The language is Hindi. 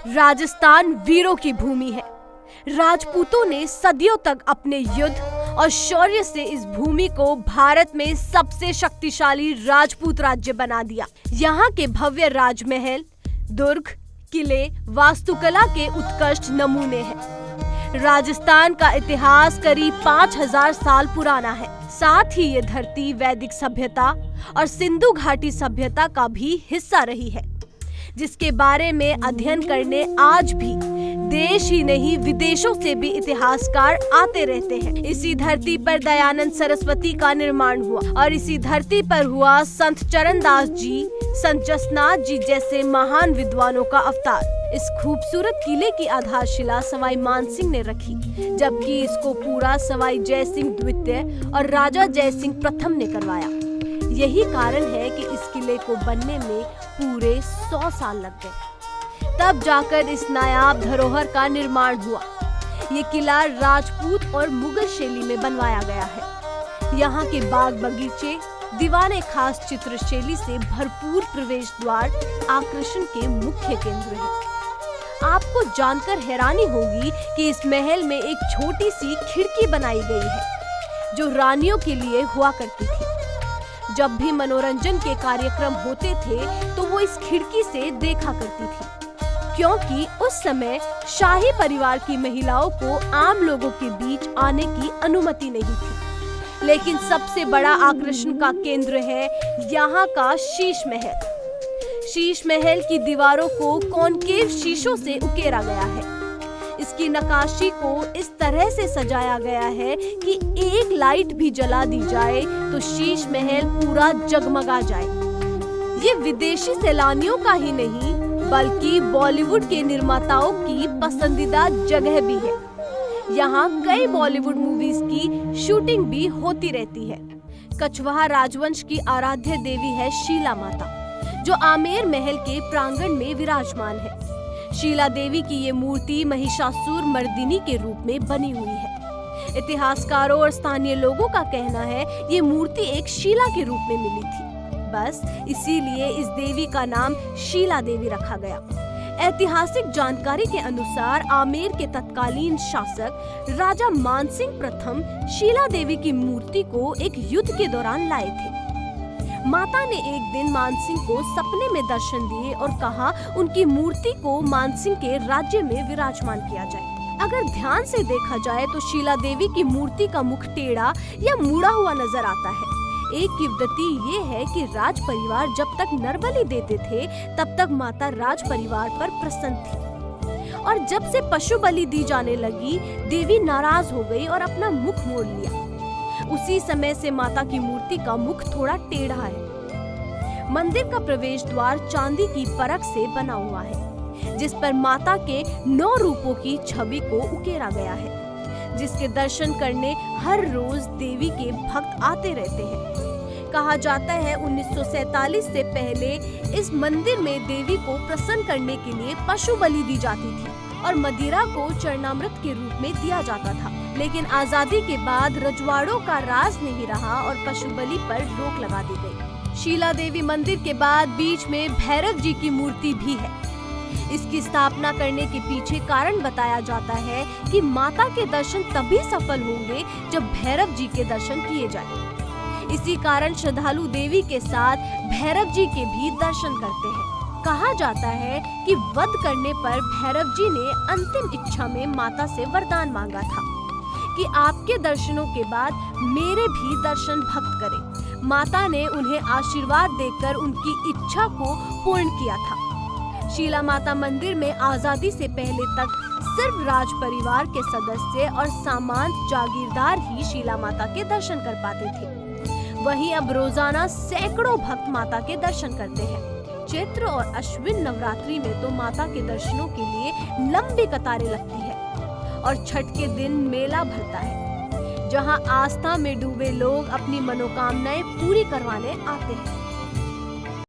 राजस्थान वीरों की भूमि है। राजपूतों ने सदियों तक अपने युद्ध और शौर्य से इस भूमि को भारत में सबसे शक्तिशाली राजपूत राज्य बना दिया। यहाँ के भव्य राजमहल, दुर्ग, किले वास्तुकला के उत्कृष्ट नमूने हैं। राजस्थान का इतिहास करीब 5000 साल पुराना है। साथ ही ये धरती वैदिक सभ्यता और सिंधु घाटी सभ्यता का भी हिस्सा रही है, जिसके बारे में अध्ययन करने आज भी देश ही नहीं विदेशों से भी इतिहासकार आते रहते हैं। इसी धरती पर दयानंद सरस्वती का निर्माण हुआ और इसी धरती पर हुआ संत चरणदास जी, संत जसनाथ जी जैसे महान विद्वानों का अवतार। इस खूबसूरत किले की आधारशिला सवाई मानसिंह ने रखी, जबकि इसको पूरा सवाई जयसिंह द्वितीय और राजा जयसिंह प्रथम ने करवाया। यही कारण है कि इस किले को बनने में पूरे 100 साल लग गए। तब जाकर इस नायाब धरोहर का निर्माण हुआ। ये किला राजपूत और मुगल शैली में बनवाया गया है। यहाँ के बाग बगीचे, दीवाने खास चित्र शैली से भरपूर प्रवेश द्वार आकर्षण के मुख्य केंद्र हैं। आपको जानकर हैरानी होगी कि इस महल में एक छोटी सी खिड़की बनाई गई है, जो रानियों के लिए हुआ करती थी। जब भी मनोरंजन के कार्यक्रम होते थे तो वो इस खिड़की से देखा करती थी, क्योंकि उस समय शाही परिवार की महिलाओं को आम लोगों के बीच आने की अनुमति नहीं थी। लेकिन सबसे बड़ा आकर्षण का केंद्र है यहाँ का शीश महल। शीश महल की दीवारों को कॉनकेव शीशों से उकेरा गया है। इसकी नक्काशी को इस तरह से सजाया गया है कि एक लाइट भी जला दी जाए तो शीश महल पूरा जगमगा जाए। ये विदेशी सैलानियों का ही नहीं बल्कि बॉलीवुड के निर्माताओं की पसंदीदा जगह भी है। यहाँ कई बॉलीवुड मूवीज की शूटिंग भी होती रहती है। कछवाहा राजवंश की आराध्य देवी है शीला माता, जो आमेर महल के प्रांगण में विराजमान है। शीला देवी की ये मूर्ति महिषासुर मर्दिनी के रूप में बनी हुई है। इतिहासकारों और स्थानीय लोगों का कहना है ये मूर्ति एक शीला के रूप में मिली थी। बस इसीलिए इस देवी का नाम शीला देवी रखा गया। ऐतिहासिक जानकारी के अनुसार आमेर के तत्कालीन शासक राजा मानसिंह प्रथम शीला देवी की मूर्ति को एक युद्ध के दौरान लाए थे। माता ने एक दिन मानसिंह को सपने में दर्शन दिए और कहा उनकी मूर्ति को मानसिंह के राज्य में विराजमान किया जाए। अगर ध्यान से देखा जाए तो शीला देवी की मूर्ति का मुख टेढ़ा या मुड़ा हुआ नजर आता है। एक किवदंती ये है कि राज परिवार जब तक नरबलि देते थे तब तक माता राज परिवार पर प्रसन्न थी, और जब से पशु बलि दी जाने लगी देवी नाराज हो गई और अपना मुख मोड़ लिया। उसी समय से माता की मूर्ति का मुख थोड़ा टेढ़ा है। मंदिर का प्रवेश द्वार चांदी की परख से बना हुआ है, जिस पर माता के 9 रूपों की छवि को उकेरा गया है, जिसके दर्शन करने हर रोज देवी के भक्त आते रहते हैं। कहा जाता है 1947 से पहले इस मंदिर में देवी को प्रसन्न करने के लिए पशु बलि दी जाती थी और मदिरा को चरणामृत के रूप में दिया जाता था। लेकिन आजादी के बाद रजवाड़ों का राज नहीं रहा और पशु बलि पर रोक लगा दी गई। शीला देवी मंदिर के बाद बीच में भैरव जी की मूर्ति भी है। इसकी स्थापना करने के पीछे कारण बताया जाता है कि माता के दर्शन तभी सफल होंगे जब भैरव जी के दर्शन किए जाएं। इसी कारण श्रद्धालु देवी के साथ भैरव जी के भी दर्शन करते हैं। कहा जाता है कि वध करने पर भैरव जी ने अंतिम इच्छा में माता से वरदान मांगा था कि आपके दर्शनों के बाद मेरे भी दर्शन भक्त करें। माता ने उन्हें आशीर्वाद देकर उनकी इच्छा को पूर्ण किया था। शीला माता मंदिर में आजादी से पहले तक सिर्फ राज परिवार के सदस्य और सामान्य जागीरदार ही शीला माता के दर्शन कर पाते थे। वहीं अब रोजाना सैकड़ों भक्त माता के दर्शन करते हैं। चैत्र और अश्विन नवरात्रि में तो माता के दर्शनों के लिए लंबी कतारें लगती है और छठ के दिन मेला भरता है, जहां आस्था में डूबे लोग अपनी मनोकामनाएं पूरी करवाने आते हैं।